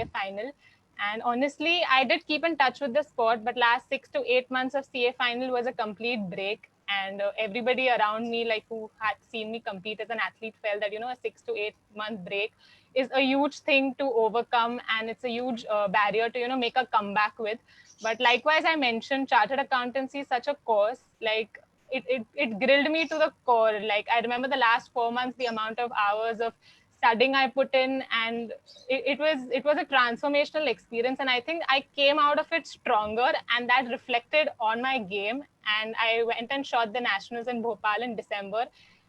CA final. And honestly, I did keep in touch with the sport, but last 6 to 8 months of CA final was a complete break. And everybody around me, like who had seen me compete as an athlete, felt that, a 6 to 8 month break is a huge thing to overcome, and it's a huge barrier to, make a comeback with. But likewise, I mentioned chartered accountancy is such a course, like it grilled me to the core. Like I remember the last 4 months, the amount of hours of studying I put in, and it was a transformational experience. And I think I came out of it stronger, and that reflected on my game. And I went and shot the nationals in Bhopal in December,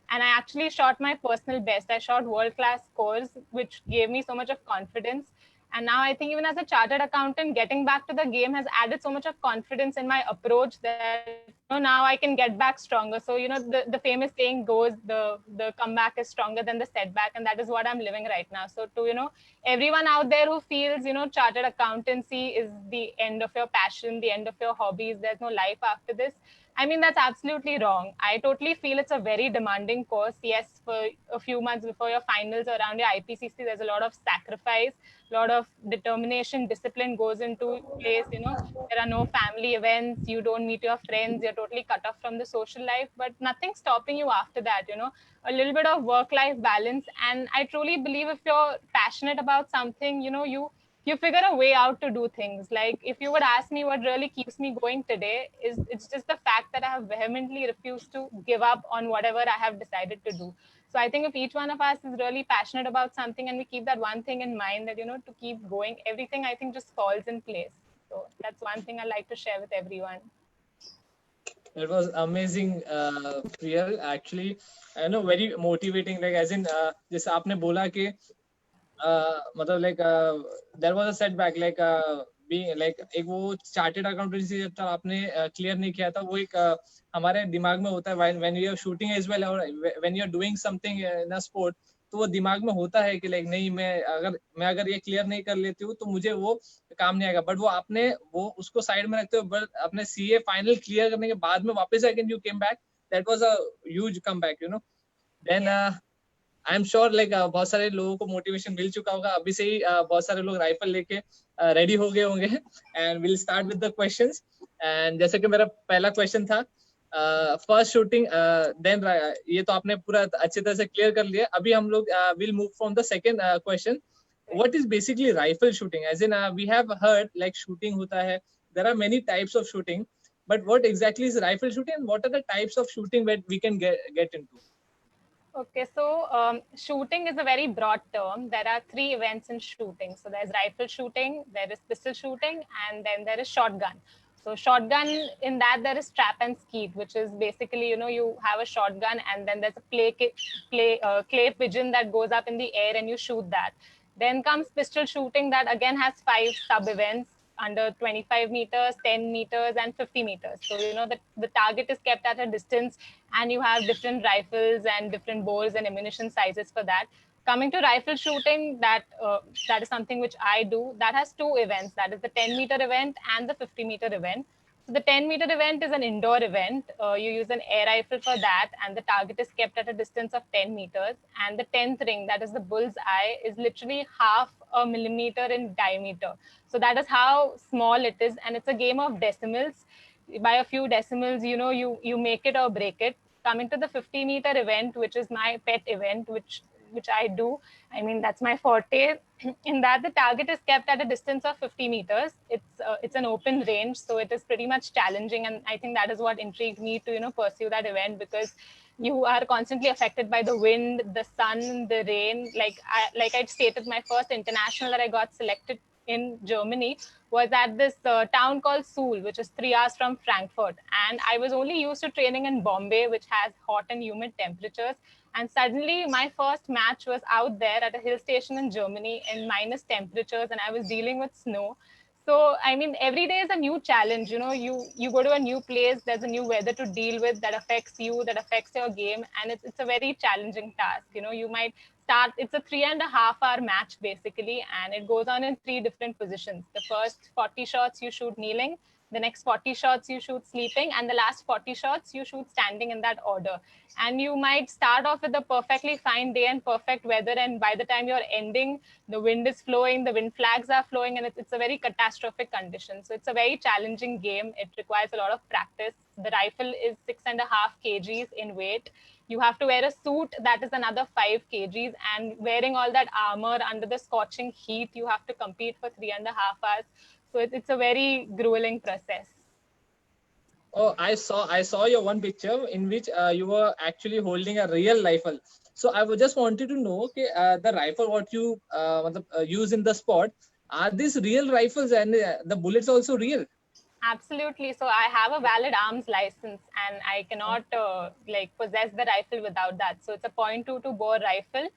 and I actually shot my personal best. I shot world class scores, which gave me so much of confidence. And now I think even as a chartered accountant, getting back to the game has added so much of confidence in my approach that, now I can get back stronger. So, the famous saying goes, the comeback is stronger than the setback. And that is what I'm living right now. So to, everyone out there who feels, chartered accountancy is the end of your passion, the end of your hobbies, there's no life after this. I mean, that's absolutely wrong. I totally feel it's a very demanding course. Yes, for a few months before your finals around your IPCC, there's a lot of sacrifice, a lot of determination, discipline goes into place. There are no family events, you don't meet your friends, you're totally cut off from the social life, but nothing stopping you after that. A little bit of work-life balance. And I truly believe if you're passionate about something, you figure a way out to do things. Like if you would ask me what really keeps me going today, is it's just the fact that I have vehemently refused to give up on whatever I have decided to do. So I think if each one of us is really passionate about something, and we keep that one thing in mind, that to keep going, everything I think just falls in place. So that's one thing I like to share with everyone. It was amazing, Priyal. Actually, I know, very motivating. Like as in, जैसे आपने बोला कि मतलब like there was a setback, like being like एक वो chartered accountancy जब तक आपने क्लियर नहीं किया था, वो एक हमारे दिमाग में होता है when you are shooting as well, or when you are doing something in a sport, तो वो दिमाग में होता है कि लाइक नहीं, मैं अगर ये क्लियर नहीं कर लेती हूँ तो मुझे वो काम नहीं आएगा. बट वो आपने वो उसको साइड में रखते हुए बट अपने सीए फाइनल क्लियर करने के बाद में वापस again you came back. That was a huge comeback, then I am sure like बहुत सारे लोगों को मोटिवेशन मिल चुका होगा. अभी से ही बहुत सारे लोग राइफल लेके रेडी हो गए होंगे. And will start with the questions. And जैसे कि मेरा पहला क्वेश्चन था, फर्स्ट शूटिंग, देन ये तो आपने पूरा अच्छी तरह से क्लियर कर लिया. अभी हम लोग will move from the second question. What is basically rifle shooting? As in, we have heard like shooting hota hai. There are many types of shooting, but what exactly is rifle shooting, and what are the types of shooting that we can get into? Okay, so shooting is a very broad term. There are three events in shooting. So there's rifle shooting, there is pistol shooting, and then there is shotgun. So shotgun, in that there is trap and skeet, which is basically, you have a shotgun, and then there's a clay pigeon that goes up in the air and you shoot that. Then comes pistol shooting, that again has 5 sub-events under 25 meters, 10 meters, and 50 meters. So, the target is kept at a distance, and you have different rifles and different bores and ammunition sizes for that. Coming to rifle shooting, that is something which I do. That has 2 events. That is the 10-meter event and the 50-meter event. So the 10-meter event is an indoor event. You use an air rifle for that, and the target is kept at a distance of 10 meters. And the 10th ring, that is the bull's eye, is literally half a millimeter in diameter. So that is how small it is, and it's a game of decimals. By a few decimals, you make it or break it. Coming to the 50-meter event, which is my pet event, which I do. I mean, that's my forte. In that, the target is kept at a distance of 50 meters. It's an open range, so it is pretty much challenging, and I think that is what intrigued me to pursue that event, because you are constantly affected by the wind, the sun, the rain. Like I stated, my first international that I got selected in Germany was at this town called Suhl, which is 3 hours from Frankfurt. And I was only used to training in Bombay, which has hot and humid temperatures. And suddenly my first match was out there at a hill station in Germany in minus temperatures, and I was dealing with snow. So, I mean, every day is a new challenge. You go to a new place, there's a new weather to deal with that affects you, that affects your game. And it's a very challenging task. You might start, it's a 3.5 hour match basically, and it goes on in 3 different positions. The first 40 shots you shoot kneeling, the next 40 shots you shoot sleeping, and the last 40 shots you shoot standing, in that order. And you might start off with a perfectly fine day and perfect weather, and by the time you're ending, the wind is flowing, the wind flags are flowing, and it's a very catastrophic condition. So it's a very challenging game. It requires a lot of practice. The rifle is 6.5 kgs in weight. You have to wear a suit that is another 5 kgs, and wearing all that armor under the scorching heat, you have to compete for 3.5 hours. So it's a very grueling process. Oh, I saw your one picture in which you were actually holding a real rifle. So I would just wanted to know, okay, the rifle what you use in the sport, are these real rifles and the bullets also real? Absolutely. So I have a valid arms license, and I cannot like possess the rifle without that. So it's a .22 bore rifle,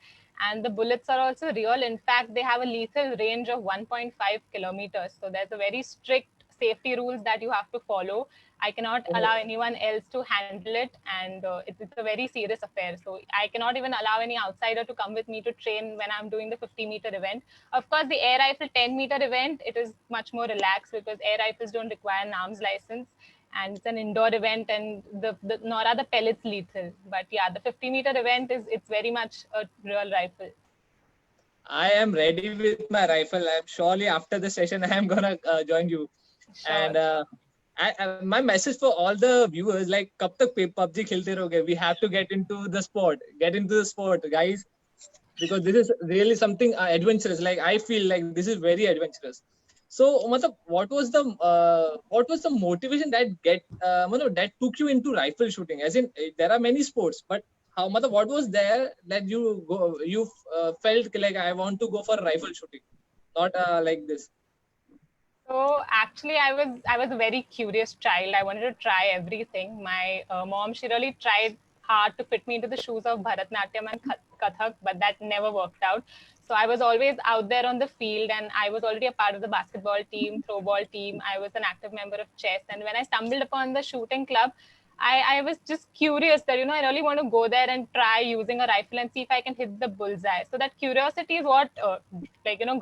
and the bullets are also real. In fact, they have a lethal range of 1.5 kilometers. So there's a very strict safety rules that you have to follow. I cannot Oh, allow anyone else to handle it, and it's a very serious affair. So I cannot even allow any outsider to come with me to train when I'm doing the 50-meter event. Of course, the air rifle 10-meter event, it is much more relaxed because air rifles don't require an arms license, and it's an indoor event, and the nor are the pellets lethal. But yeah, the 50-meter event it's very much a real rifle. I am ready with my rifle. I'm surely after the session I am gonna join you. And Sure. my message for all the viewers, like, कब तक PUBG खेलते रहोगे? We have to get into the sport. Get into the sport, guys, because this is really something adventurous. Like, I feel like this is very adventurous. So matlab, what was the motivation that that took you into rifle shooting? As in, there are many sports, but how matlab, what was there that you felt like, I want to go for rifle shooting, not like this? So actually, I was a very curious child. I wanted to try everything. My mom, she really tried hard to fit me into the shoes of Bharatnatyam and Kathak, but that never worked out. So I was always out there on the field, and I was already a part of the basketball team, throwball team. I was an active member of chess, and when I stumbled upon the shooting club, I was just curious that I really want to go there and try using a rifle and see if I can hit the bullseye. So that curiosity is what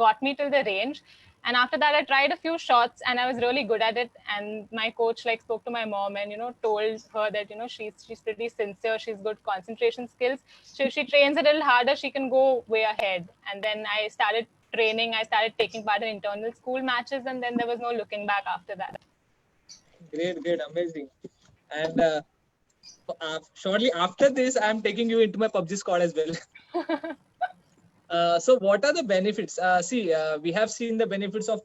got me till the range. And after that, I tried a few shots, and I was really good at it. And my coach like spoke to my mom and told her that she's pretty sincere, she's good concentration skills, so if she trains a little harder, she can go way ahead. And then I started training, I started taking part in internal school matches, and then there was no looking back after that. Great, great, amazing. And shortly after this, I'm taking you into my PUBG squad as well. So what are the benefits? See, we have seen the benefits of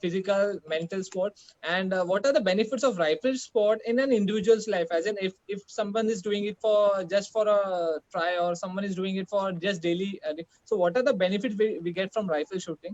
physical, mental sport, and what are the benefits of rifle sport in an individual's life? As in, if someone is doing it for just for a try, or someone is doing it for just daily. So what are the benefits we get from rifle shooting?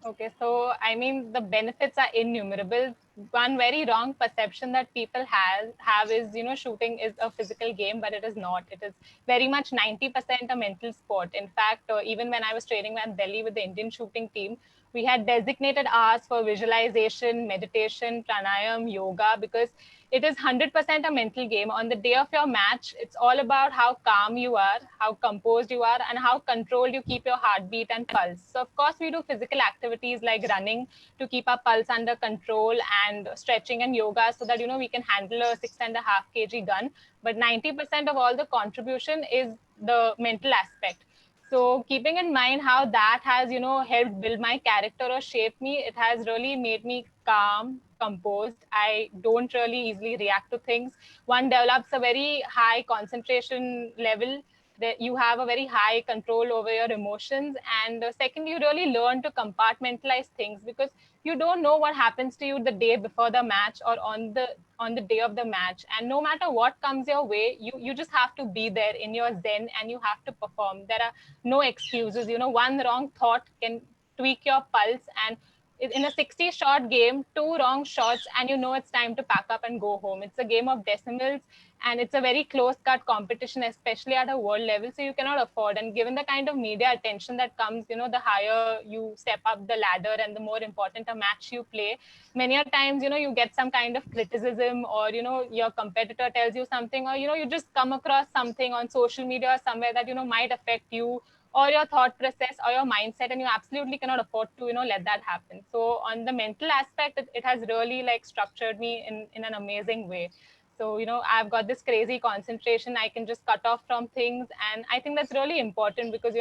Okay, so I mean the benefits are innumerable. One very wrong perception that people have is shooting is a physical game, but it is not. It is very much 90% a mental sport. In fact, even when I was training at Delhi with the Indian shooting team, we had designated hours for visualization, meditation, pranayam, yoga, because it is 100% a mental game. On the day of your match, it's all about how calm you are, how composed you are, and how controlled you keep your heartbeat and pulse. So, of course, we do physical activities like running to keep our pulse under control, and stretching and yoga so that we can handle a 6.5 kg gun. But 90% of all the contribution is the mental aspect. So keeping in mind how that has helped build my character or shape me, it has really made me calm, composed. I don't really easily react to things. One develops a very high concentration level, that you have a very high control over your emotions. And second, you really learn to compartmentalize things, because you don't know what happens to you the day before the match or on the day of the match. And no matter what comes your way, you just have to be there in your zen, and you have to perform. There are no excuses. One wrong thought can tweak your pulse, and in a 60 shot game, two wrong shots and it's time to pack up and go home. It's a game of decimals, and it's a very close cut competition, especially at a world level. So you cannot afford. And given the kind of media attention that comes, the higher you step up the ladder and the more important a match you play, many a times, you get some kind of criticism, or, your competitor tells you something, or, you just come across something on social media or somewhere that, might affect you or your thought process or your mindset, and you absolutely cannot afford to, let that happen. So on the mental aspect, it has really like structured me in an amazing way. So, I've got this crazy concentration. I can just cut off from things. And I think that's really important because,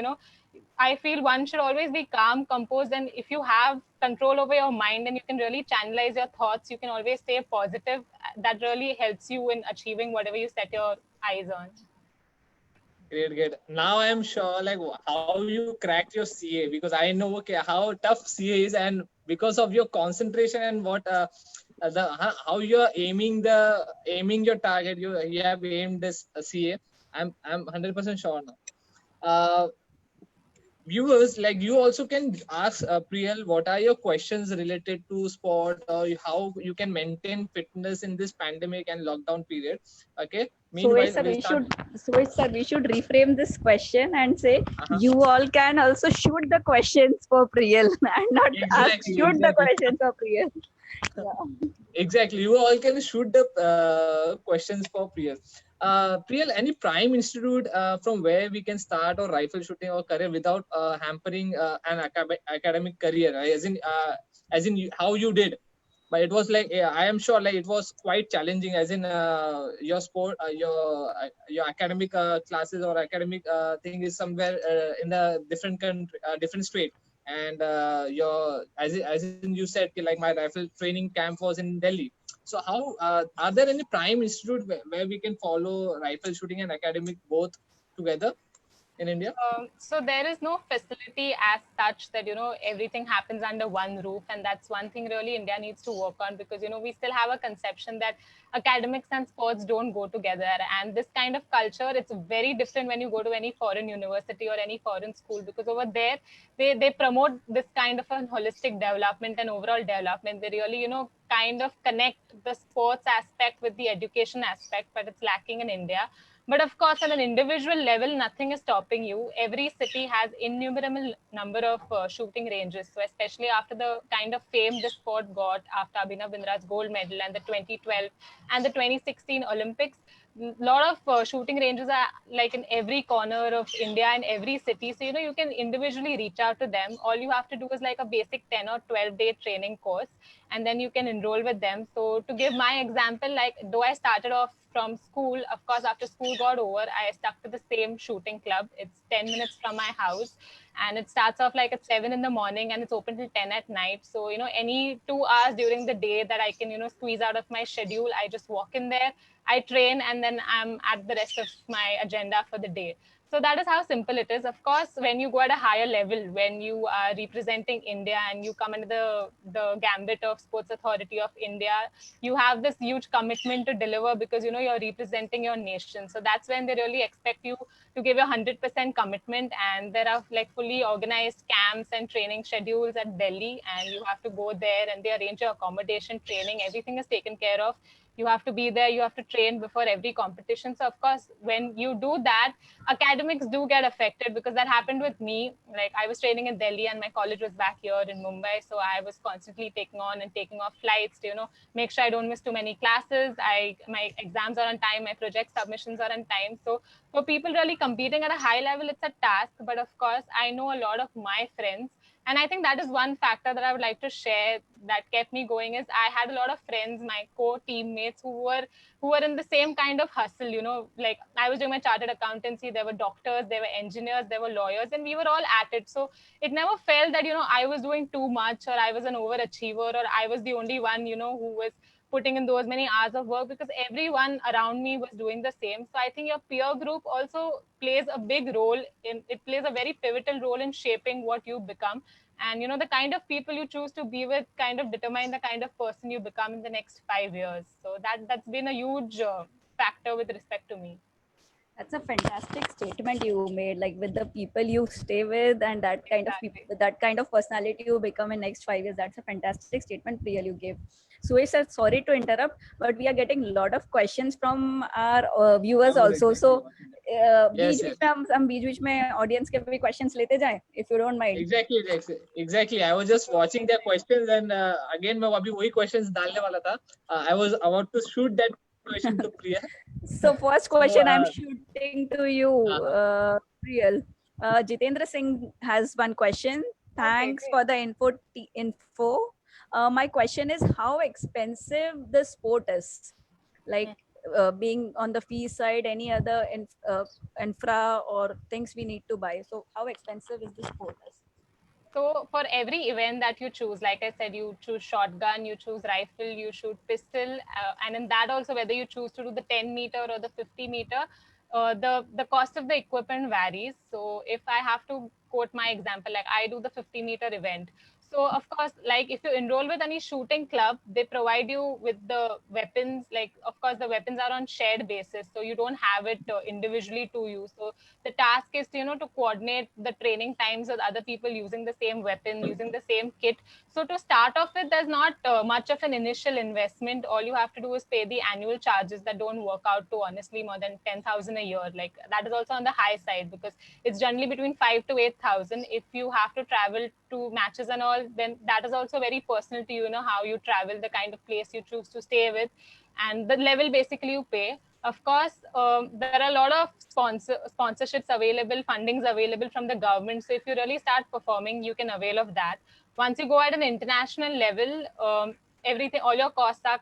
I feel one should always be calm, composed. And if you have control over your mind and you can really channelize your thoughts, you can always stay positive. That really helps you in achieving whatever you set your eyes on. Great, great. Now I'm sure like how you cracked your CA, because I know okay how tough CA is, and because of your concentration and what how you're aiming your target, you have aimed this CA. I'm 100% sure now. Uh, Viewers, like you also can ask Priyal, what are your questions related to sport, or how you can maintain fitness in this pandemic and lockdown period. Okay. So Meanwhile, sir, we'll start. we should reframe this question and say Uh-huh. you all can also shoot the questions for Priyal and not ask Exactly, shoot the exactly. questions for Priyal. Yeah. Exactly. You all can shoot the questions for Priyal. Priyal, any prime institute from where we can start our rifle shooting or career without hampering an academic career, right? As in how you did. But it was like I am sure like it was quite challenging, as in your sport, your academic classes or academic thing is somewhere in the different country, different state, and as in you said like my rifle training camp was in Delhi. So how are there any prime institute where we can follow rifle shooting and academic both together in India? So there is no facility as such that everything happens under one roof, and that's one thing really India needs to work on, because we still have a conception that academics and sports don't go together. And this kind of culture, it's very different when you go to any foreign university or any foreign school, because over there they promote this kind of a holistic development and overall development. They really kind of connect the sports aspect with the education aspect, but it's lacking in India. But of course, on an individual level, nothing is stopping you. Every city has innumerable number of shooting ranges. So especially after the kind of fame the sport got after Abhinav Bindra's gold medal and the 2012 and the 2016 Olympics, a lot of shooting ranges are like in every corner of India and every city. So you can individually reach out to them. All you have to do is like a basic 10 or 12-day training course, and then you can enroll with them. So to give my example, like though I started off from school, of course after school got over, I stuck to the same shooting club. It's 10 minutes from my house, and it starts off like at 7 in the morning and it's open till 10 at night. So any 2 hours during the day that I can squeeze out of my schedule, I just walk in there, I train, and then I'm at the rest of my agenda for the day. So that is how simple it is. Of course, when you go at a higher level, when you are representing India and you come under the gambit of Sports Authority of India, you have this huge commitment to deliver, because you're representing your nation. So that's when they really expect you to give your 100% commitment. And there are like fully organized camps and training schedules at Delhi, and you have to go there and they arrange your accommodation, training, everything is taken care of. You have to be there, you have to train before every competition. So of course, when you do that, academics do get affected, because that happened with me. Like I was training in Delhi and my college was back here in Mumbai, so I was constantly taking on and taking off flights to make sure I don't miss too many classes. My exams are on time, my project submissions are on time. So for people really competing at a high level, it's a task. But of course, I know a lot of my friends, and I think that is one factor that I would like to share that kept me going, is I had a lot of friends, my co-teammates, who were in the same kind of hustle. Like I was doing my chartered accountancy, there were doctors, there were engineers, there were lawyers, and we were all at it. So it never felt that I was doing too much, or I was an overachiever, or I was the only one who was putting in those many hours of work, because everyone around me was doing the same. So I think your peer group also plays a big role in it, plays a very pivotal role in shaping what you become. And the kind of people you choose to be with kind of determine the kind of person you become in the next 5 years. So that's been a huge factor with respect to me. That's a fantastic statement you made. Like with the people you stay with and that kind of people, Exactly. that kind of personality you become in next 5 years. That's a fantastic statement, Priyal, you gave. Suresh sir, sorry to interrupt, but we are getting a lot of questions from our viewers also. So Yes, beach yes. बीच में हम बीच बीच में audience के भी questions लेते जाएं, if you don't mind. Exactly. I was just watching their questions, and again मैं अभी वही questions डालने वाला था. I was about to shoot that question to Priya. So first So question I'm shooting to you, Priyal. Jitendra Singh has one question. Thanks great. for the info. My question is how expensive the sport is. Like being on the fee side, any other infra or things we need to buy. So how expensive is the sport is? So for every event that you choose, like I said, you choose shotgun, you choose rifle, you shoot pistol, and in that also whether you choose to do the 10-meter or the 50-meter, the cost of the equipment varies. So if I have to quote my example, like I do the 50-meter event. So of course, like if you enroll with any shooting club, they provide you with the weapons. Like of course, the weapons are on shared basis, so you don't have it individually to use. So the task is to, to coordinate the training times with other people using the same weapon, using the same kit. So to start off with, there's not much of an initial investment. All you have to do is pay the annual charges that don't work out to honestly more than 10,000 a year. Like that is also on the high side because it's generally between 5 to 8,000. If you have to travel to matches and all, then that is also very personal to you, how you travel, the kind of place you choose to stay with, and the level basically you pay. Of course, there are a lot of sponsorships available, fundings available from the government. So if you really start performing, you can avail of that. Once you go at an international level, everything, all your costs are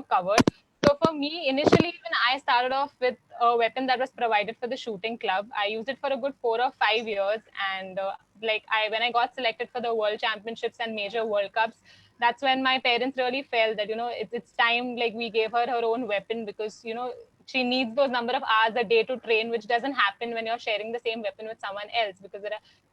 covered. So for me, initially, when I started off with a weapon that was provided for the shooting club, I used it for a good 4 or 5 years, and when I got selected for the World Championships and major World Cups, that's when my parents really felt that it's time, like we gave her her own weapon because she needs those number of hours a day to train, which doesn't happen when you're sharing the same weapon with someone else, because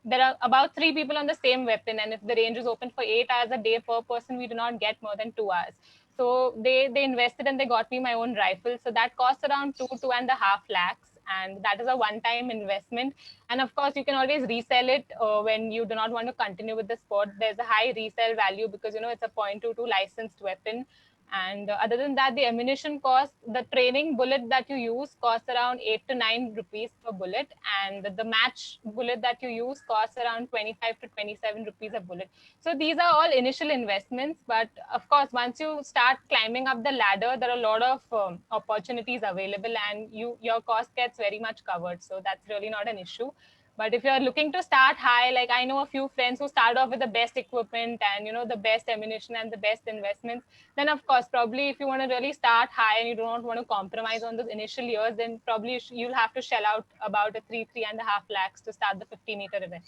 there are about 3 people on the same weapon, and if the range is open for 8 hours a day per person, we do not get more than 2 hours. So they invested and they got me my own rifle. So that costs around 2.5 lakhs, and that is a one-time investment. And of course, you can always resell it when you do not want to continue with the sport. There's a high resale value because it's a .22 licensed weapon. And other than that, the ammunition cost, the training bullet that you use costs around 8 to 9 rupees per bullet, and the match bullet that you use costs around 25 to 27 rupees a bullet. So these are all initial investments, but of course, once you start climbing up the ladder, there are a lot of opportunities available, and your cost gets very much covered. So that's really not an issue. But if you're looking to start high, like I know a few friends who start off with the best equipment and the best ammunition and the best investments, then of course probably if you want to really start high and you do not want to compromise on those initial years, then probably you'll have to shell out about a 3.5 lakhs to start the 50-meter event.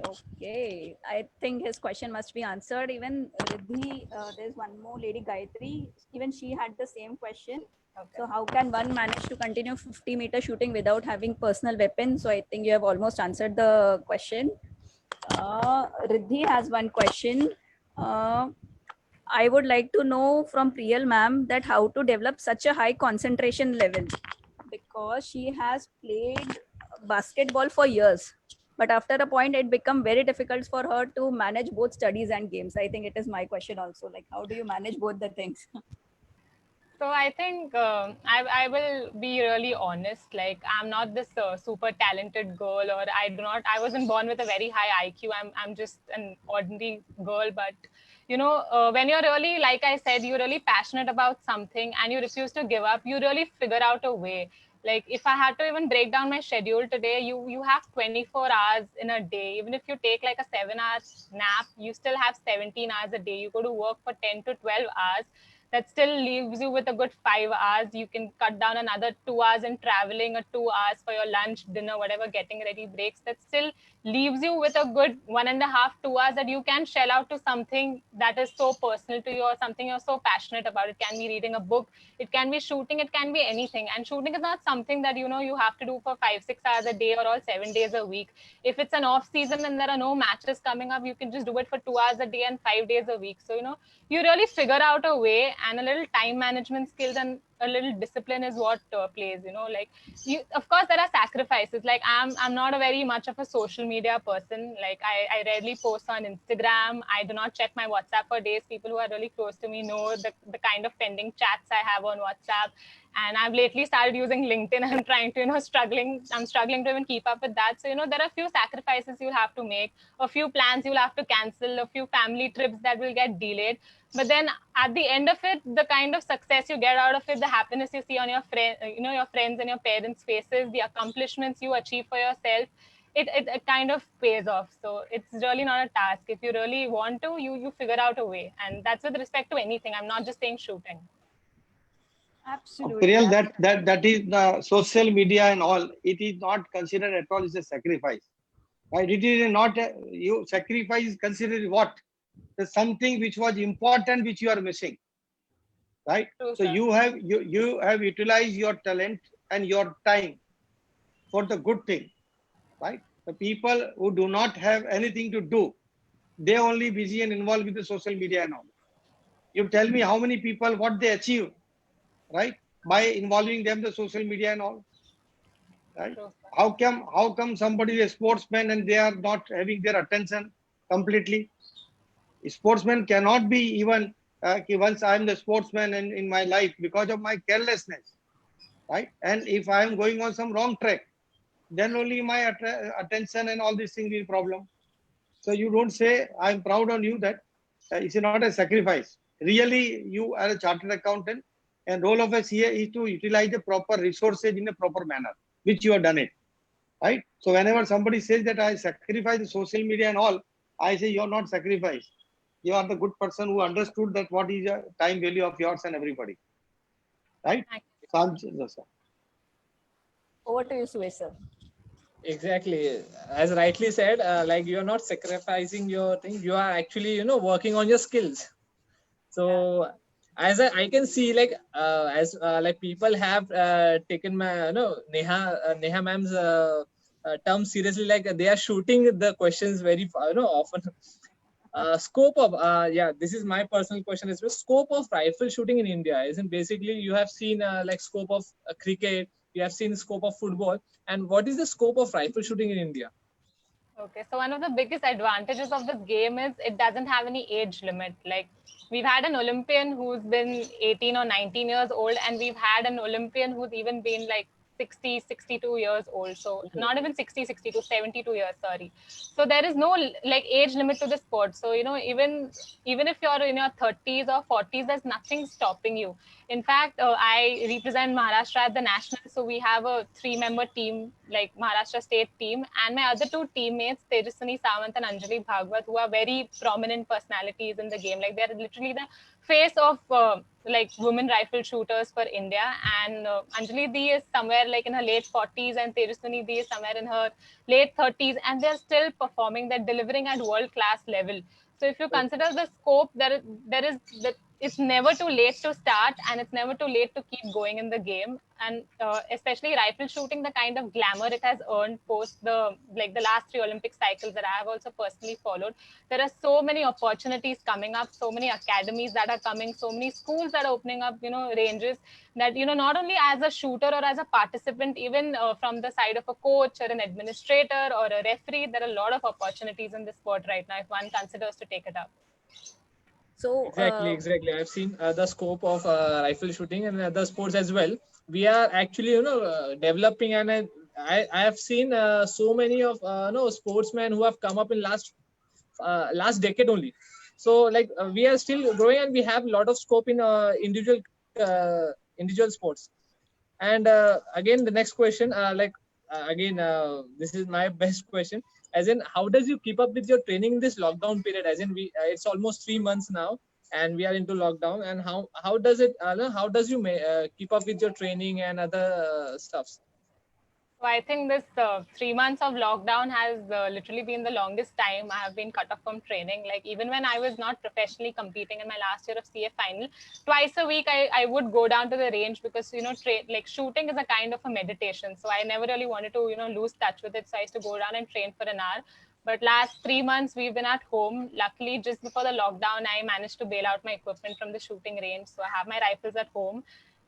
Okay. I think his question must be answered. Even Riddhi, there's one more lady, Gayatri. Even she had the same question. Okay. So how can one manage to continue 50-meter shooting without having personal weapons? So I think you have almost answered the question. Riddhi has one question. I would like to know from Priyal ma'am that how to develop such a high concentration level, because she has played basketball for years, but after a point it become very difficult for her to manage both studies and games. I think it is my question also, like how do you manage both the things? So I think I will be really honest. Like I'm not this super talented girl, or I wasn't born with a very high IQ. I'm just an ordinary girl. But when you're really, like I said, you're really passionate about something and you refuse to give up, you really figure out a way. Like if I had to even break down my schedule today, you have 24 hours in a day. Even if you take like a 7 hour nap, you still have 17 hours a day. You go to work for 10 to 12 hours. That still leaves you with a good 5 hours. You can cut down another 2 hours in traveling, or 2 hours for your lunch, dinner, whatever, getting ready breaks. That still leaves you with a good 1.5, 2 hours that you can shell out to something that is so personal to you or something you're so passionate about. It can be reading a book, it can be shooting, it can be anything. And shooting is not something that you have to do for 5, 6 hours a day or all 7 days a week. If it's an off season and there are no matches coming up, you can just do it for 2 hours a day and 5 days a week. So you really figure out a way, and a little time management skills and a little discipline is what plays. Like of course there are sacrifices. Like I'm not a very much of a social media person. Like I rarely post on Instagram. I do not check my WhatsApp for days. People who are really close to me know the kind of pending chats I have on WhatsApp. And I've lately started using LinkedIn. I'm trying to, I'm struggling to even keep up with that. So, there are a few sacrifices you'll have to make, a few plans you'll have to cancel, a few family trips that will get delayed. But then at the end of it, the kind of success you get out of it, the happiness you see on your your friends and your parents' faces, the accomplishments you achieve for yourself, it kind of pays off. So it's really not a task. If you really want to, you figure out a way. And that's with respect to anything. I'm not just saying shooting. Absolutely. Priyal, that is the social media and all. It is not considered at all as a sacrifice, right? It is not you sacrifice is considered what? There's something which was important which you are missing, right? True, So sir. you have utilized your talent and your time for the good thing, right? The people who do not have anything to do, they only busy and involved with the social media and all. You tell me how many people what they achieve, right? By involving them the social media and all, right? True, sir. How come somebody is a sportsman and they are not having their attention completely? A sportsman cannot be even once I am the sportsman in my life because of my carelessness, right? And if I am going on some wrong track, then only my attention and all these things will problem. So you don't say I'm proud on you that it's not a sacrifice. Really, you are a chartered accountant, and role of a CA is to utilize the proper resources in a proper manner, which you have done it, right? So whenever somebody says that I sacrifice the social media and all, I say you are not sacrificed. You are the good person who understood that what is the time value of yours and everybody, right? Thank you. So I'm Over to you, Suresh, sir. Exactly, as rightly said, like you're not sacrificing your thing, you are actually working on your skills. So as I can see, like as like people have taken my Neha ma'am's term seriously, like they are shooting the questions very often. Scope of this is my personal question as well. Scope of rifle shooting in India isn't basically you have seen like scope of cricket, you have seen scope of football, and what is the scope of rifle shooting in India? Okay, so one of the biggest advantages of this game is it doesn't have any age limit. Like we've had an Olympian who's been 18 or 19 years old, and we've had an Olympian who's even been like 60, 62 years old. So not even 60, 62, 72 years, sorry. So there is no like age limit to the sport. So, even if you're in your 30s or 40s, there's nothing stopping you. In fact, I represent Maharashtra at the national. So we have a 3-member team, like Maharashtra state team, and my other 2 teammates, Tejaswini Sawant and Anjali Bhagwat, who are very prominent personalities in the game. Like they're literally the face of like women rifle shooters for India. And Anjali Dee is somewhere like in her late 40s, and Tejaswini Dee is somewhere in her late 30s, and they're still performing. They're delivering at world class level. So if you consider the scope, there is that it's never too late to start, and it's never too late to keep going in the game. And especially rifle shooting, the kind of glamour it has earned post the last 3 Olympic cycles that I have also personally followed. There are so many opportunities coming up, so many academies that are coming, so many schools that are opening up, ranges that, not only as a shooter or as a participant, even from the side of a coach or an administrator or a referee, there are a lot of opportunities in this sport right now if one considers to take it up. So Exactly. I've seen the scope of rifle shooting and other sports as well. We are actually, developing, and I have seen so many of sportsmen who have come up in last decade only. So like we are still growing, and we have a lot of scope in individual sports. And again, the next question, this is my best question. As in, how does you keep up with your training in this lockdown period? As in, it's almost 3 months now, and we are into lockdown. And how does it? How does you keep up with your training and other stuffs? So I think this 3 months of lockdown has literally been the longest time I have been cut off from training. Like even when I was not professionally competing in my last year of CA final, twice a week I would go down to the range because like shooting is a kind of a meditation. So I never really wanted to lose touch with it. So I used to go down and train for an hour. But last 3 months we've been at home. Luckily, just before the lockdown, I managed to bail out my equipment from the shooting range. So I have my rifles at home.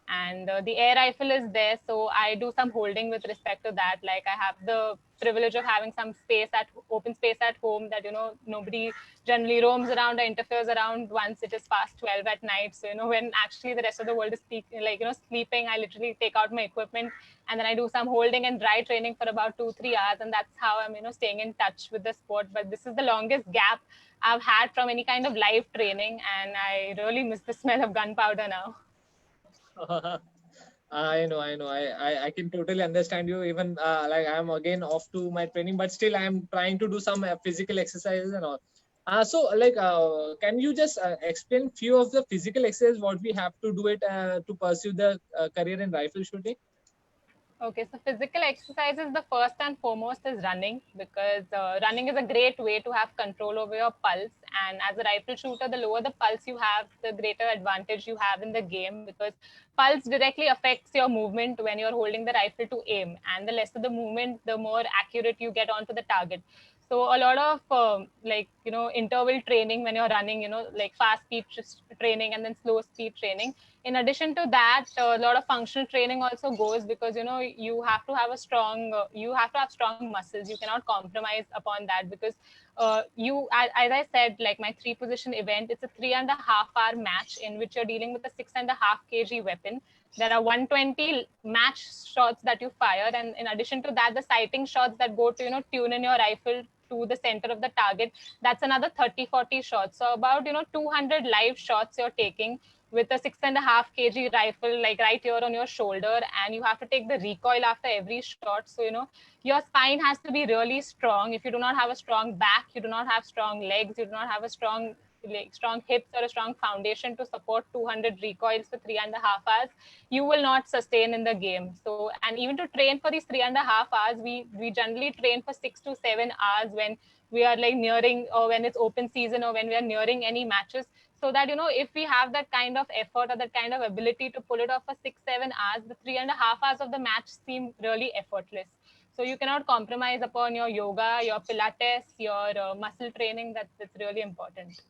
And the air rifle is there, so I do some holding with respect to that. Like I have the privilege of having some space at open space at home that nobody generally roams around or interferes around once it is past 12 at night. So when actually the rest of the world is sleeping, I literally take out my equipment and then I do some holding and dry training for about 2-3 hours, and that's how I'm staying in touch with the sport. But this is the longest gap I've had from any kind of live training, and I really miss the smell of gunpowder now. I know, I know. I can totally understand you. Even like I'm again off to my training, but still I'm trying to do some physical exercises and all. So like, can you just explain few of the physical exercises what we have to do it to pursue the career in rifle shooting? Okay, so physical exercises, the first and foremost is running, because running is a great way to have control over your pulse. And as a rifle shooter, the lower the pulse you have, the greater advantage you have in the game, because pulse directly affects your movement when you're holding the rifle to aim. And the lesser the movement, the more accurate you get onto the target. So a lot of interval training when you're running, like fast speed training and then slow speed training. In addition to that, a lot of functional training also goes, because you have to have strong muscles. You cannot compromise upon that, because as I said, like my 3-position event, it's a 3.5-hour match in which you're dealing with a 6.5 kg weapon. There are 120 match shots that you fire, and in addition to that, the sighting shots that go to tune in your rifle to the center of the target, that's another 30-40 shots. So about 200 live shots you're taking with a 6.5 kg rifle, like right here on your shoulder, and you have to take the recoil after every shot. So your spine has to be really strong. If you do not have a strong back, you do not have strong legs, you do not have a strong hips or a strong foundation to support 200 recoils for 3.5 hours, you will not sustain in the game. So, and even to train for these 3.5 hours, we generally train for 6 to 7 hours when we are like nearing, or when it's open season, or when we are nearing any matches, so that if we have that kind of effort or that kind of ability to pull it off for 6-7 hours, the 3.5 hours of the match seem really effortless. So you cannot compromise upon your yoga, your pilates, your muscle training. That's really important.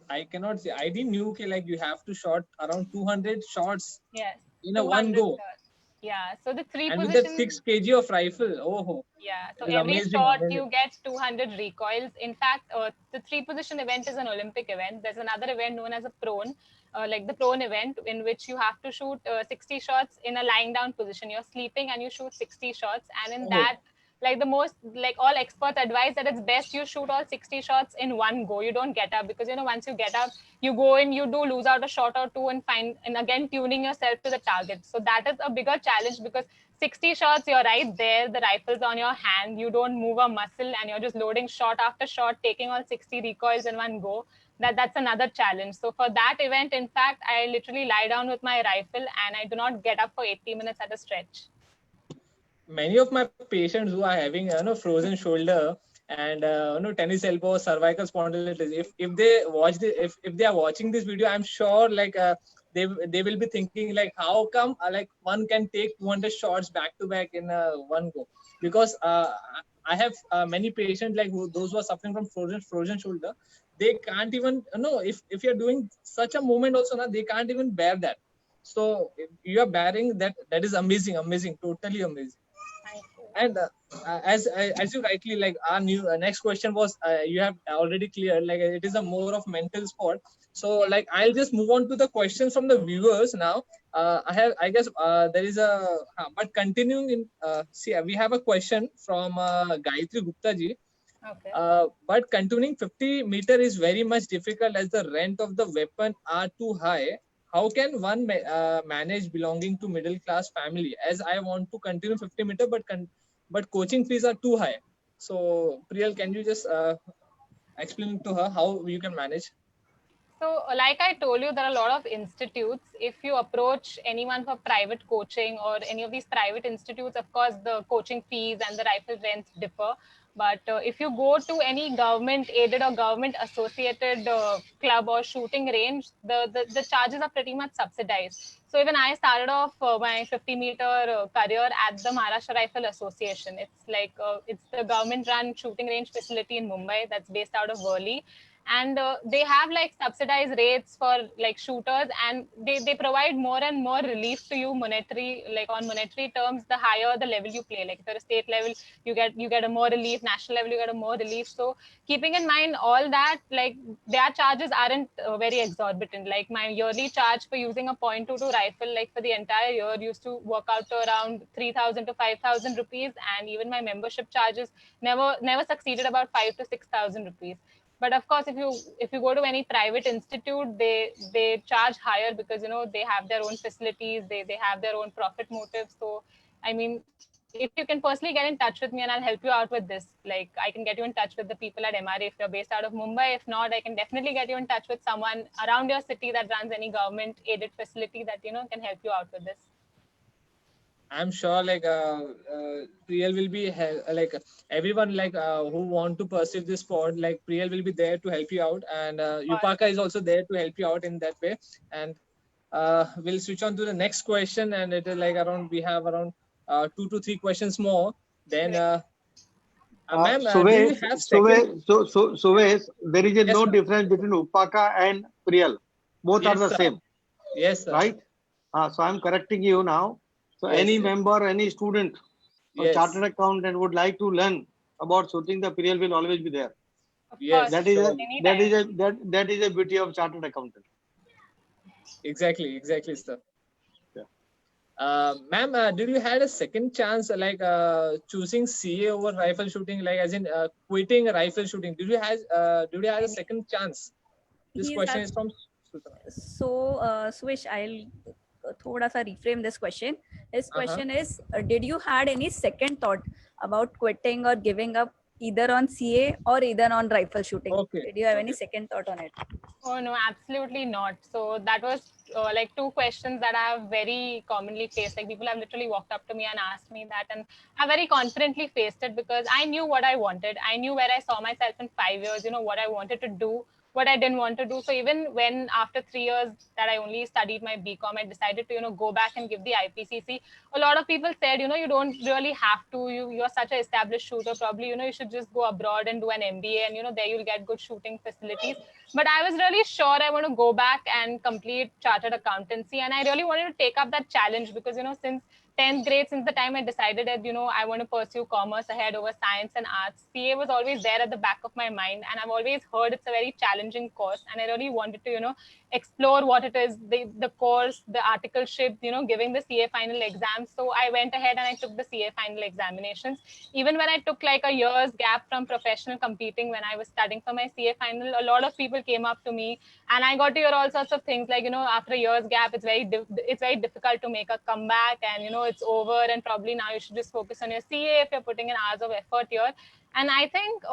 I cannot say. I didn't knew like you have to shot around 200 shots Yes, in a one go. shots. Yeah, so the three and positions. with that 6 kg of rifle. Oh, yeah, so it is every amazing, shot amazing. you get 200 recoils. In fact, the 3-position event is an Olympic event. There's another event known as a prone, like the prone event, in which you have to shoot 60 shots in a lying down position. You're sleeping and you shoot 60 shots, and in that, like the most, like all experts advise that it's best you shoot all 60 shots in one go. You don't get up, because once you get up, you go in, you do lose out a shot or two, and again tuning yourself to the target. So that is a bigger challenge, because 60 shots, you're right there, the rifle's on your hand, you don't move a muscle, and you're just loading shot after shot, taking all 60 recoils in one go. That's another challenge. So for that event, in fact, I literally lie down with my rifle and I do not get up for 80 minutes at a stretch. Many of my patients who are having frozen shoulder and tennis elbow, cervical spondylitis, if they watch if they are watching this video, I'm sure like they will be thinking like, how come like one can take 200 shots back to back in one go? Because I have many patients like those who are suffering from frozen shoulder. They can't even if you're doing such a movement also now, they can't even bear that. So if you are bearing that, that is amazing, totally amazing. And as you rightly like, our new next question was you have already cleared like it is a more of mental sport. So like I'll just move on to the questions from the viewers now. I guess there is a but continuing in see, we have a question from Gayatri Gupta ji. Okay. But continuing 50 meter is very much difficult as the rent of the weapon are too high. How can one manage belonging to middle class family? As I want to continue 50 meter, but coaching fees are too high. So Priyal, can you just explain to her how you can manage? So, like I told you, there are a lot of institutes. If you approach anyone for private coaching or any of these private institutes, of course, the coaching fees and the rifle rents differ. But if you go to any government aided or government associated club or shooting range, the charges are pretty much subsidized. So even I started off my 50-meter career at the Maharashtra Rifle Association. It's like it's the government run shooting range facility in Mumbai that's based out of Worli. and they have like subsidized rates for like shooters, and they provide more and more relief to you monetary, like on monetary terms, the higher the level you play. Like if you're a state level, you get a more relief, national level you get a more relief. So keeping in mind all that, like their charges aren't very exorbitant. Like my yearly charge for using a .22 rifle, like for the entire year, used to work out to around 3,000 to 5,000 rupees, and even my membership charges never succeeded about 5 to 6,000 rupees. But of course, if you go to any private institute, they charge higher because they have their own facilities, they have their own profit motives. So I mean, if you can personally get in touch with me and I'll help you out with this, like I can get you in touch with the people at MRA if you're based out of Mumbai. If not, I can definitely get you in touch with someone around your city that runs any government aided facility that can help you out with this. I'm sure like Priyal will be like everyone like who want to pursue this sport, like Priyal will be there to help you out, and Upaka is also there to help you out in that way. And we'll switch on to the next question, and it is like we have around 2 to 3 questions more. Then ma'am, do you have second? Suvesh, there is Yes, no sir. difference between Upaka and Priyal. Both are Yes, the sir. same, Yes, sir. right? So I'm correcting you now. So Yes, any yes. member, any student, or Yes. chartered accountant would like to learn about shooting, the Priyal will always be there. Of Yes, course, That is a, surely. anytime. that is a beauty of chartered accountant. Exactly, sir. Yeah. Ma'am, did you had a second chance, like choosing CA over rifle shooting, like as in quitting rifle shooting? Did you have a second chance? This He's question is asked, from Sutra. so Swish, I'll thoda sa reframe this question. His question is, did you had any second thought about quitting or giving up either on CA or either on rifle shooting? Okay. Did you have any second thought on it? Oh no, absolutely not. So that was like two questions that I have very commonly faced. Like people have literally walked up to me and asked me that, and I very confidently faced it because I knew what I wanted. I knew where I saw myself in 5 years. What I wanted to do, what I didn't want to do. So even when after 3 years that I only studied my BCom, I decided to go back and give the IPCC. A lot of people said, you don't really have to. You're such an established shooter. Probably you should just go abroad and do an MBA, and there you'll get good shooting facilities. But I was really sure I want to go back and complete chartered accountancy, and I really wanted to take up that challenge because since 10th grade, since the time I decided that I want to pursue commerce ahead over science and arts, CA was always there at the back of my mind, and I've always heard it's a very challenging course, and I really wanted to explore what it is, the course, the articleship, giving the CA final exams. So I went ahead and I took the CA final examinations. Even when I took like a year's gap from professional competing when I was studying for my CA final, a lot of people came up to me and I got to hear all sorts of things like, after a year's gap, it's very difficult to make a comeback, and it's over, and probably now you should just focus on your CA if you're putting in hours of effort here. And I think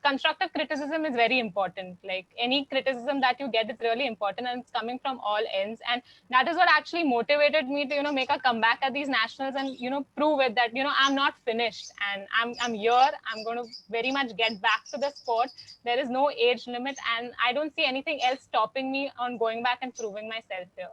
constructive criticism is very important. Like any criticism that you get is really important, and it's coming from all ends. And that is what actually motivated me to make a comeback at these nationals and prove it that I'm not finished, and I'm here. I'm going to very much get back to the sport. There is no age limit, and I don't see anything else stopping me on going back and proving myself here.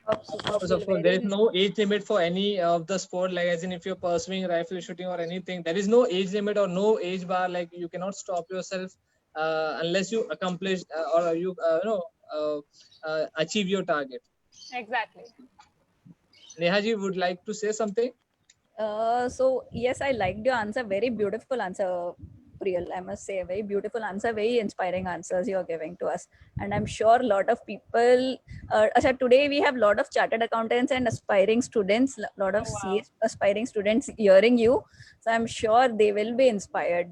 Of course, there is no age limit for any of the sport. Like as in, if you're pursuing rifle shooting or anything, there is no age limit or no age bar. Like you cannot stop yourself unless you accomplish or you achieve your target. Exactly. Nehaji would like to say something. So yes, I liked your answer. Very beautiful answer, Priyal. I must say, a very beautiful answer, very inspiring answers you're giving to us. And I'm sure a lot of people, today we have a lot of chartered accountants and aspiring students, a lot of CA aspiring students hearing you. So I'm sure they will be inspired,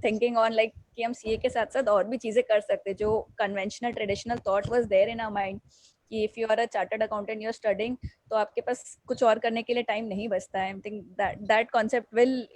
thinking on like कि हम CA के साथ साथ और भी चीजें कर सकते हैं. जो conventional traditional thought was there in our mind कि if you are a chartered accountant, you're studying, तो आपके पास कुछ और करने के लिए time नहीं बचता है. I think that concept will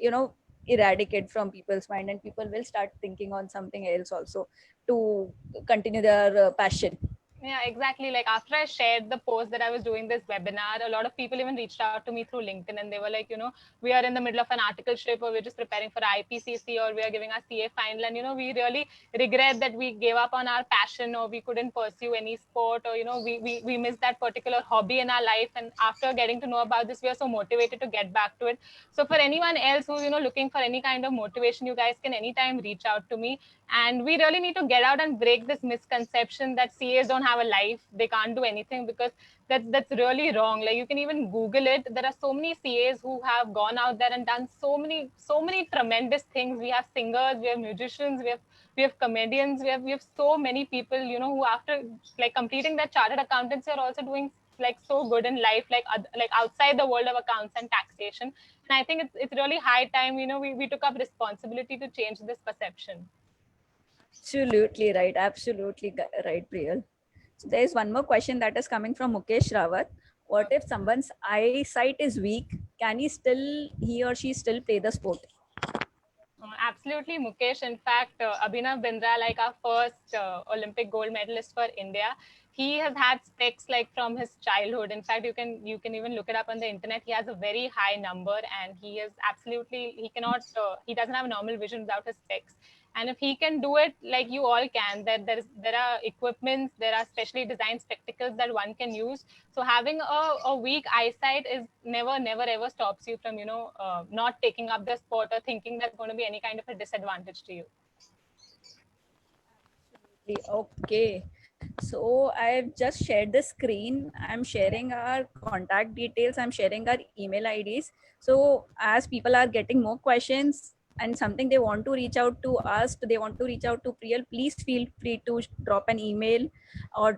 eradicate from people's mind, and people will start thinking on something else also to continue their passion. Yeah, exactly. Like after I shared the post that I was doing this webinar, a lot of people even reached out to me through LinkedIn and they were like, we are in the middle of an articleship or we're just preparing for IPCC or we are giving our CA final. And, we really regret that we gave up on our passion or we couldn't pursue any sport or, we missed that particular hobby in our life. And after getting to know about this, we are so motivated to get back to it. So for anyone else who's, looking for any kind of motivation, you guys can anytime reach out to me. And we really need to get out and break this misconception that CAs don't have a life, they can't do anything, because that's really wrong. Like you can even Google it. There are so many CAs who have gone out there and done so many tremendous things. We have singers, we have musicians, we have comedians, we have so many people, who after like completing their chartered accountancy are also doing like so good in life, like outside the world of accounts and taxation. And I think it's really high time, we took up responsibility to change this perception. Absolutely right. Absolutely right, Priyal. So there is one more question that is coming from Mukesh Rawat. What if someone's eyesight is weak? Can he or she still play the sport? Absolutely, Mukesh. In fact, Abhinav Bindra, like our first Olympic gold medalist for India, he has had specs like from his childhood. In fact, you can even look it up on the internet. He has a very high number, and he doesn't have normal vision without his specs. And if he can do it, like you all can, there are equipments, there are specially designed spectacles that one can use. So having a weak eyesight is never ever stops you from not taking up the sport or thinking there's going to be any kind of a disadvantage to you. Okay. So I've just shared the screen. I'm sharing our contact details. I'm sharing our email IDs. So as people are getting more questions and something they want to reach out to us, they want to reach out to Priyal, please feel free to drop an email or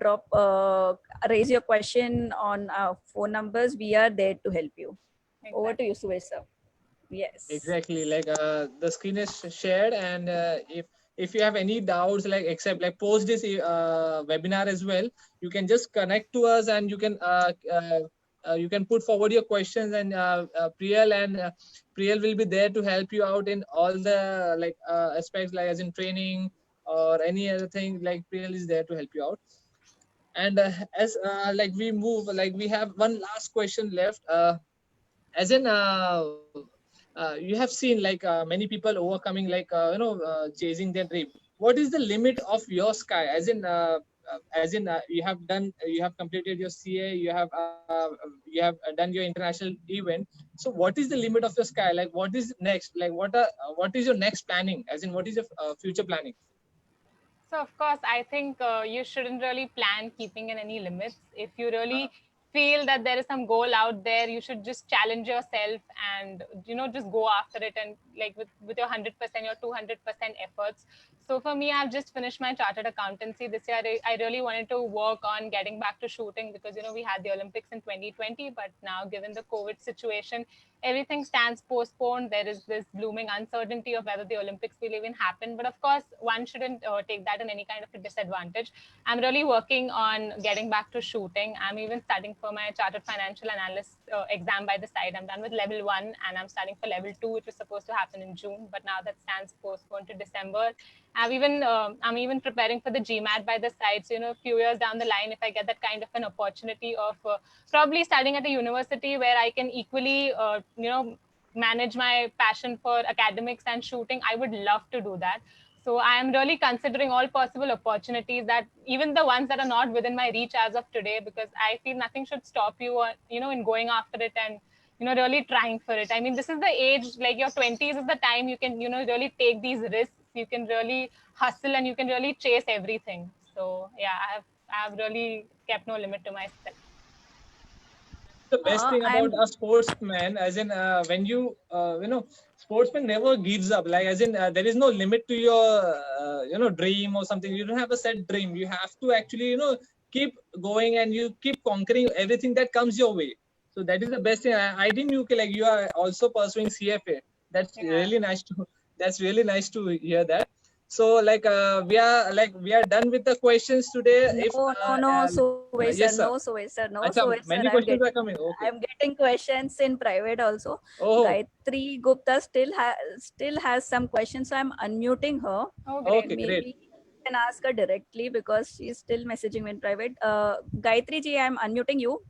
raise your question on our phone numbers. We are there to help you. Exactly. Over to you, Suresh sir. Yes. Exactly. Like the screen is shared, and if you have any doubts, like except like post this webinar as well, you can just connect to us and you can put forward your questions, and Priyal will be there to help you out in all the like aspects, like as in training or any other thing. Like Priyal is there to help you out. And as like we move, like we have one last question left. As in you have seen like many people overcoming like chasing their dream. What is the limit of your sky? As in you have completed your CA, you have done your international event. So what is the limit of your sky? Like what is next? Like what is your next planning? As in what is your future planning? So of course, I think you shouldn't really plan keeping in any limits. If you really feel that there is some goal out there, you should just challenge yourself and just go after it, and like with your 100%, your 200% efforts. So for me, I've just finished my chartered accountancy this year. I really wanted to work on getting back to shooting because we had the Olympics in 2020, but now given the COVID situation, everything stands postponed. There is this blooming uncertainty of whether the Olympics will even happen. But of course, one shouldn't take that in any kind of a disadvantage. I'm really working on getting back to shooting. I'm even studying for my Chartered Financial Analyst exam by the side. I'm done with level 1 and I'm studying for level 2, which was supposed to happen in June, but now that stands postponed to December. I'm even preparing for the GMAT by the side. So, a few years down the line, if I get that kind of an opportunity of probably studying at a university where I can equally, manage my passion for academics and shooting, I would love to do that. So I am really considering all possible opportunities, that even the ones that are not within my reach as of today, because I feel nothing should stop you, in going after it and, really trying for it. I mean, this is the age, like your 20s is the time you can, really take these risks. You can really hustle and you can really chase everything. So yeah, I have really kept no limit to myself. The best thing about a sportsman, as in when sportsman never gives up. Like as in there is no limit to your dream or something. You don't have a set dream. You have to actually keep going and you keep conquering everything that comes your way. So that is the best thing. I didn't know like you are also pursuing CFA. That's really nice to hear that. So like we are done with the questions today. Yes, sir. Many questions are coming. Okay. I'm getting questions in private also. Oh. Gayatri Gupta still has some questions, so I'm unmuting her. Oh, great. Okay, great. can ask her directly because she's still messaging me in private. Gayatri ji, I'm unmuting you.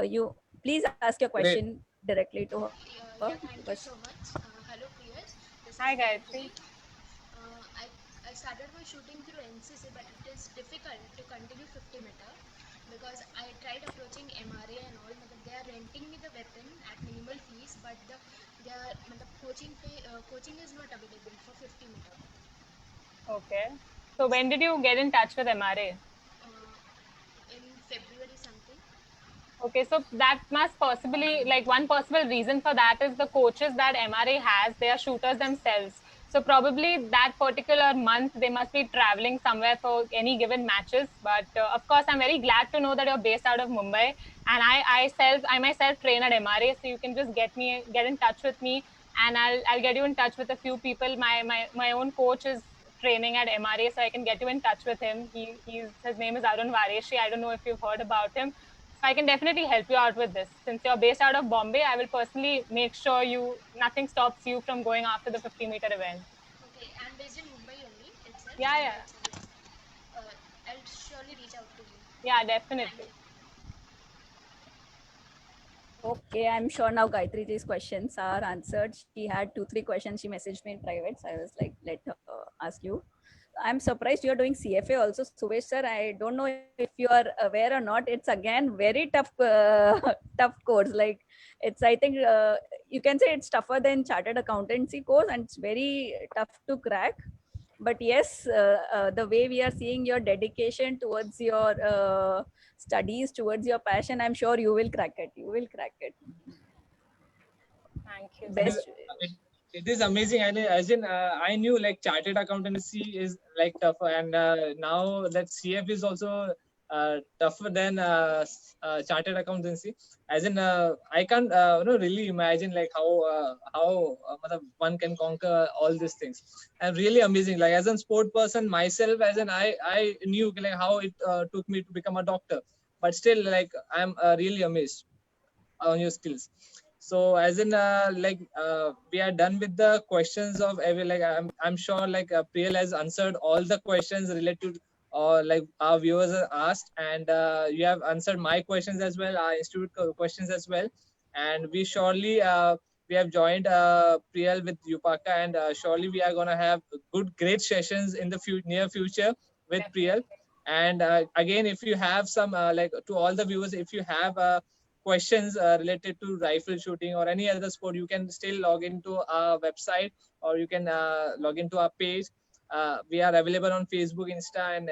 You please ask your Great. question directly to her. Yeah, thank you Because so much. Hello, Priyas. This Hi, is Gayatri. I started my shooting through NCC, but it is difficult to continue 50 meter because I tried approaching MRA and all, but they are renting me the weapon at minimal fees, but the coaching is not available for 50 meter. Okay. So when did you get in touch with MRA? In February something. Okay, so that must possibly, like, one possible reason for that is the coaches that MRA has, they are shooters themselves. So probably that particular month they must be traveling somewhere for any given matches. But of course, I'm very glad to know that you're based out of Mumbai, and I myself train at MRA, so you can just get in touch with me, and I'll get you in touch with a few people. My own coach is training at MRA, so I can get you in touch with him. His name is Arun Vareshi. I don't know if you've heard about him. So I can definitely help you out with this. Since you're based out of Bombay, I will personally make sure nothing stops you from going after the 50-meter event. Okay, I'm based in Mumbai only itself. Yeah, Mumbai yeah, itself. I'll surely reach out to you. yeah, Thank definitely. you. okay, I'm sure now Gayatri ji's questions are answered. She had 2-3 questions. She messaged me in private, so I was like, let her ask you. I'm surprised you're doing CFA also, Suvesh sir. I don't know if you are aware or not. It's again very tough, tough course. Like I think you can say it's tougher than chartered accountancy course, and it's very tough to crack. But yes, the way we are seeing your dedication towards your studies, towards your passion, I'm sure you will crack it. You will crack it. Thank you so It is, much. Best. it is amazing. And as in, I knew like chartered accountancy is like tough, and now that CF is also tougher than chartered accountancy. As in, I can't really imagine like how one can conquer all these things. And really amazing. Like as a sport person myself, as in I knew like how it took me to become a doctor, but still like I'm really amazed on your skills. So as in we are done with the questions of every, like I'm sure like Priyal has answered all the questions related or like our viewers are asked, and you have answered my questions as well, our institute questions as well. And we surely we have joined Priyal with Upaka, and surely we are going to have good great sessions in the near future with Priyal. Definitely. And again, if you have some like to all the viewers, if you have questions related to rifle shooting or any other sport, you can still log into our website, or you can log into our page. We are available on Facebook, Insta, and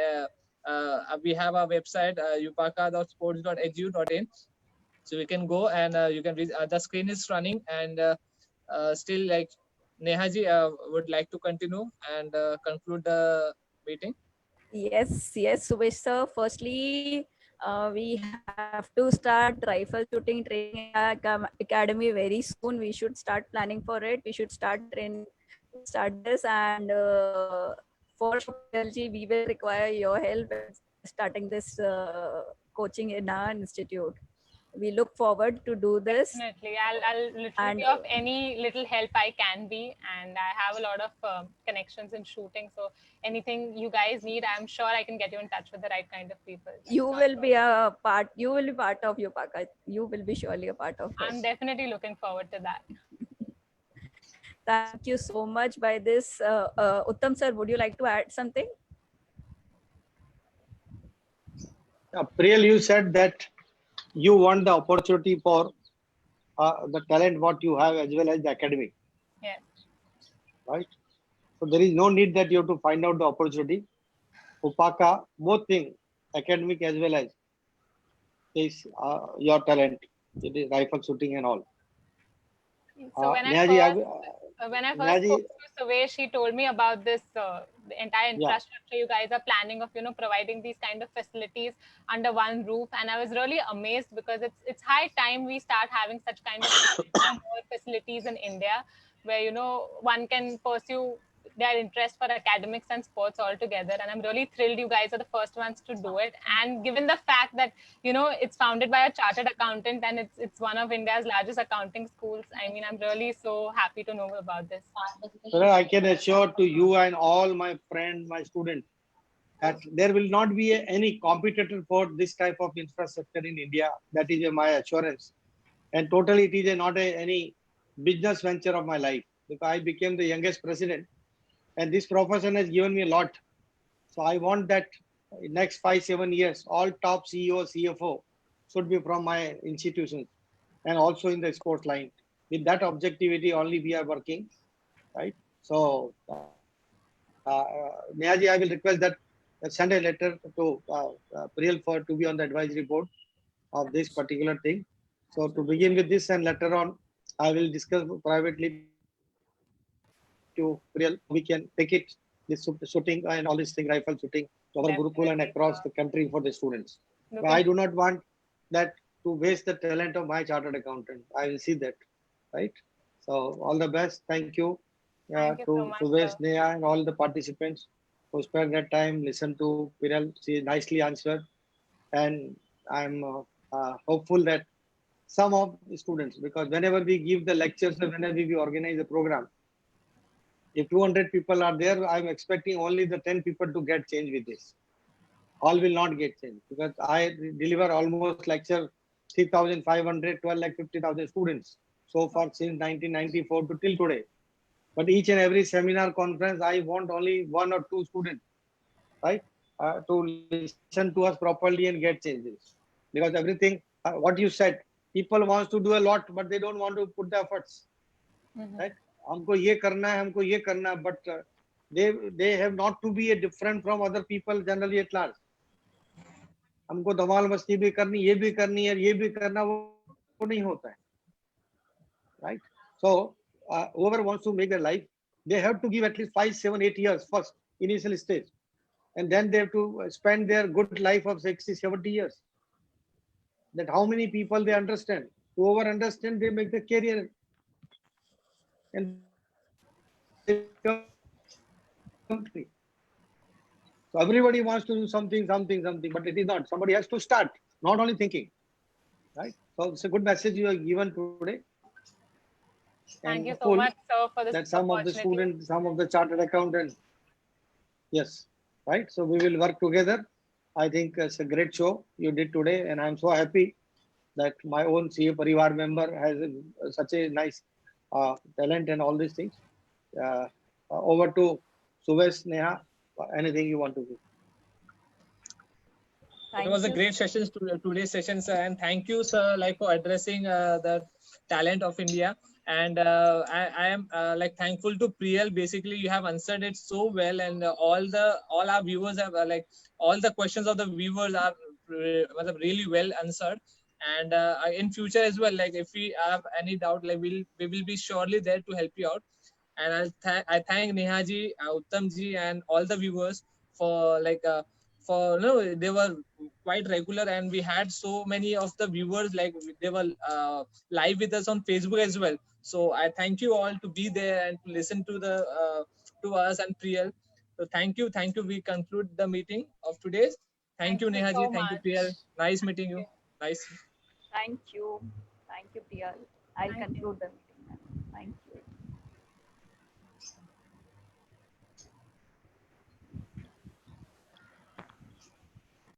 we have our website, upaka.sports.edu.in. So you can go and you can read. The screen is running, and still like Nehaji would like to continue and conclude the meeting. Yes, Suvesh sir. Firstly, we have to start rifle shooting training in our academy very soon. We should start planning for it. We should start training, start this, and for sure, PLG, we will require your help in starting this coaching in our institute. We look forward to do this. Definitely. I'll literally And be of any little help I can be. And I have a lot of connections in shooting. So anything you guys need, I'm sure I can get you in touch with the right kind of people. you will be a part. You will be part of Upaka. You will be surely a part of it. I'm definitely looking forward to that. Thank you so much. By this, Uttam sir, would you like to add something? Priyal, you said that you want the opportunity for the talent what you have as well as the academy, Yes. right? So there is no need that you have to find out the opportunity. Upaka, both things, academic as well as is your talent, it is rifle shooting and all. So when I Nehaji, first Nehaji, spoke to Suvesh, he told me about this the entire Yeah. infrastructure you guys are planning of providing these kind of facilities under one roof, and I was really amazed because it's high time we start having such kind of more facilities in India, where one can pursue their interest for academics and sports all together. And I'm really thrilled you guys are the first ones to do it. And given the fact that it's founded by a chartered accountant, and it's one of India's largest accounting schools, I mean, I'm really so happy to know about this. sir, I can assure to you and all my friends, my students, that there will not be any competitor for this type of infrastructure in India. That is my assurance. And totally, it is any business venture of my life, because I became the youngest president, and this profession has given me a lot. So I want that in next 5-7 years, all top CEO, CFO should be from my institutions, and also in the sports line. With that objectivity only we are working, right? So, Nehaji, I will request that send a letter to Priyal for to be on the advisory board of this particular thing. So to begin with this, and later on, I will discuss privately to Priyal. We can take it, this shooting and all this thing, rifle shooting, to our Gurukul and Definitely, across sir. the country for the students. But Looking I do not want that to waste the talent of my chartered accountant. I will see that, right? So all the best. Thank you Thank you so to much, Suvesh, sir. Neha, and all the participants who spent that time, listen to Piral. She nicely answered, and I'm hopeful that some of the students, because whenever we give the lectures or whenever we organize a program, if 200 people are there, I'm expecting only the 10 people to get change with this. All will not get changed, because I deliver almost lecture 3,500, 12,50,000 students so far since 1994 to till today. But each and every seminar conference, I want only 1 or 2 students, right, to listen to us properly and get changes. Because everything, what you said, people wants to do a lot, but they don't want to put the efforts, Mhm. right? हमको ये करना है, हमको ये करना है, but they have not to be a different from other people generally at large. हमको धमाल मस्ती भी करनी, ये भी करनी है, ये भी करना, वो नहीं होता है, right? So whoever wants to make their life, they have to give at least 5, 7, 8 years first, initial stage, and then they have to spend their good life of 60, 70 years. That how many people they understand. Whoever understand, they make the career, and they become free. So everybody wants to do something, but it is not. Somebody has to start, not only thinking, right? So it's a good message you have given today, and Thank you so hopeful much, sir, for this that some of the opportunity. students, some of the chartered accountants, yes, right? So we will work together. I think it's a great show you did today, and I'm so happy that my own CA Parivar member has such a nice talent and all these things. Over to Suvesh, Neha, anything you want to do. It was Thank a you. great session, today's session, sir, and thank you, sir, like for addressing the talent of India. And I am like thankful to Priyal. Basically, you have answered it so well, and all our viewers have like all the questions of the viewers are really well answered. And in future as well, like if we have any doubt, like we will be surely there to help you out. And I thank Nehaji, Uttamji, and all the viewers for like for no, they were quite regular, and we had so many of the viewers like they were live with us on Facebook as well. So I thank you all to be there and to listen to the to us and Priyal. So thank you. We conclude the meeting of today's. Thank Thank you, you Nehaji. so Thank you, much. Priyal. Nice meeting Thank you. you. Nice. Thank you. Thank you, Priyal. I'll Thank you. conclude the meeting.